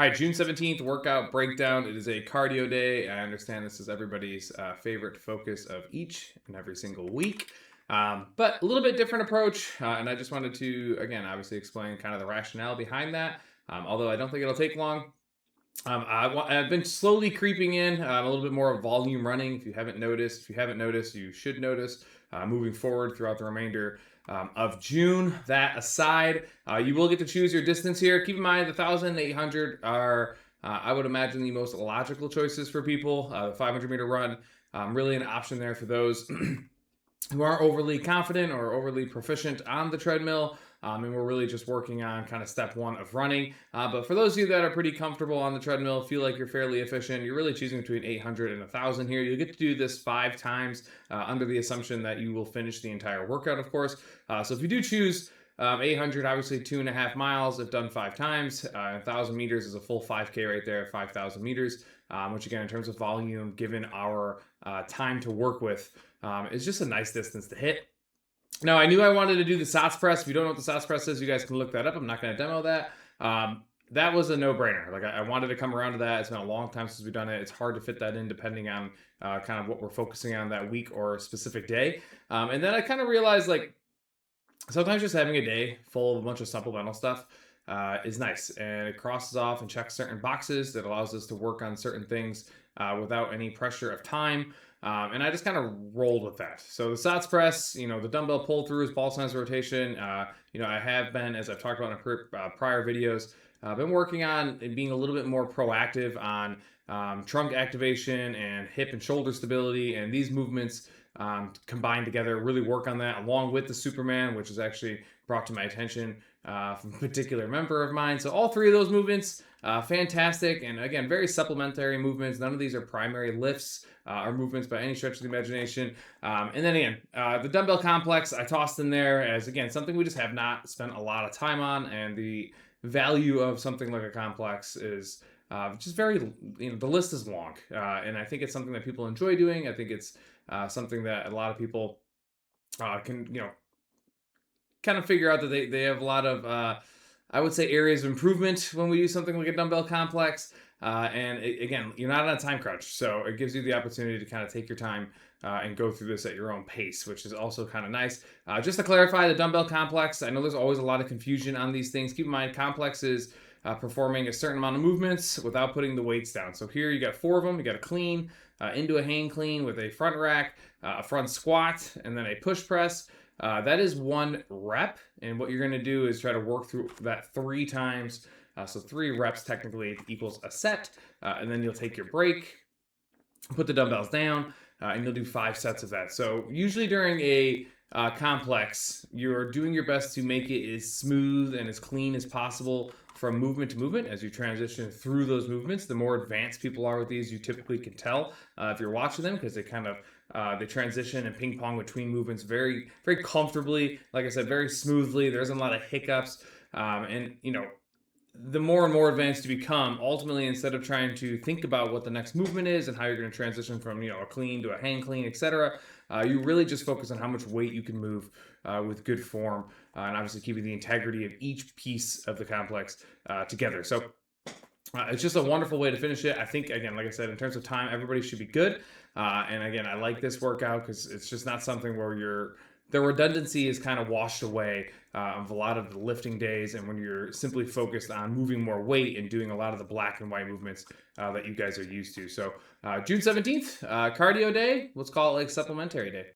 All right, June 17th, workout breakdown. It is a cardio day. I understand this is everybody's favorite focus of each and every single week, but a little bit different approach. And I just wanted to, again, obviously explain kind of the rationale behind that. Although I don't think it'll take long. I've been slowly creeping in a little bit more of volume running. If you haven't noticed, you should notice moving forward throughout the remainder of June. That aside, you will get to choose your distance here. Keep in mind the 1,800 are, I would imagine, the most logical choices for people. The 500-meter run, really an option there for those who aren't overly confident or overly proficient on the treadmill. And we're really just working on kind of step one of running. But for those of you that are pretty comfortable on the treadmill, feel like you're fairly efficient, you're really choosing between 800 and 1,000 here. You'll get to do this 5 times under the assumption that you will finish the entire workout, of course. So if you do choose 800, obviously 2.5 miles if done 5 times. 1,000 meters is a full 5K right there, 5,000 meters, which again, in terms of volume, given our time to work with, is just a nice distance to hit. Now, I knew I wanted to do the SATS press. If you don't know what the SATS press is, you guys can look that up. I'm not going to demo that. That was a no-brainer. Like I wanted to come around to that. It's been a long time since we've done it. It's hard to fit that in depending on kind of what we're focusing on that week or specific day. And then I kind of realized, like, sometimes just having a day full of a bunch of supplemental stuff is nice, and it crosses off and checks certain boxes that allows us to work on certain things without any pressure of time. And I just kind of rolled with that. So the SATS press, the dumbbell pull throughs, ball size rotation. I have been, as I've talked about in prior videos, been working on being a little bit more proactive on trunk activation and hip and shoulder stability, and these movements combined together really work on that, along with the Superman, which is actually brought to my attention from a particular member of mine. So all 3 of those movements, fantastic, and again, very supplementary movements. None of these are primary lifts or movements by any stretch of the imagination. And then again, the dumbbell complex I tossed in there as, again, something we just have not spent a lot of time on, and the value of something like a complex is just very, the list is long, and I think it's something that people enjoy doing. I think it's something that a lot of people can, kind of figure out that they have a lot of, I would say, areas of improvement when we do something like a dumbbell complex. Again, you're not on a time crunch, so it gives you the opportunity to kind of take your time and go through this at your own pace, which is also kind of nice. Just to clarify, the dumbbell complex, I know there's always a lot of confusion on these things. Keep in mind, complex is performing a certain amount of movements without putting the weights down. So here you got 4 of them. You got a clean, into a hang clean with a front rack, a front squat, and then a push press. That is 1 rep, and what you're going to do is try to work through that 3 times. So 3 reps technically equals a set, and then you'll take your break, put the dumbbells down, and you'll do 5 sets of that. So usually during a complex, you're doing your best to make it as smooth and as clean as possible from movement to movement as you transition through those movements. The more advanced people are with these, you typically can tell if you're watching them, because they kind of they transition and ping pong between movements very, very comfortably. Like I said, very smoothly. There isn't a lot of hiccups, and the more and more advanced you become, ultimately, instead of trying to think about what the next movement is and how you're going to transition from a clean to a hang clean, etc., you really just focus on how much weight you can move with good form, and obviously keeping the integrity of each piece of the complex together. So it's just a wonderful way to finish it. I think, again, like I said, in terms of time, everybody should be good. And again, I like this workout because it's just not something where the redundancy is kind of washed away of a lot of the lifting days, and when you're simply focused on moving more weight and doing a lot of the black and white movements that you guys are used to. So June 17th, cardio day. Let's call it like supplementary day.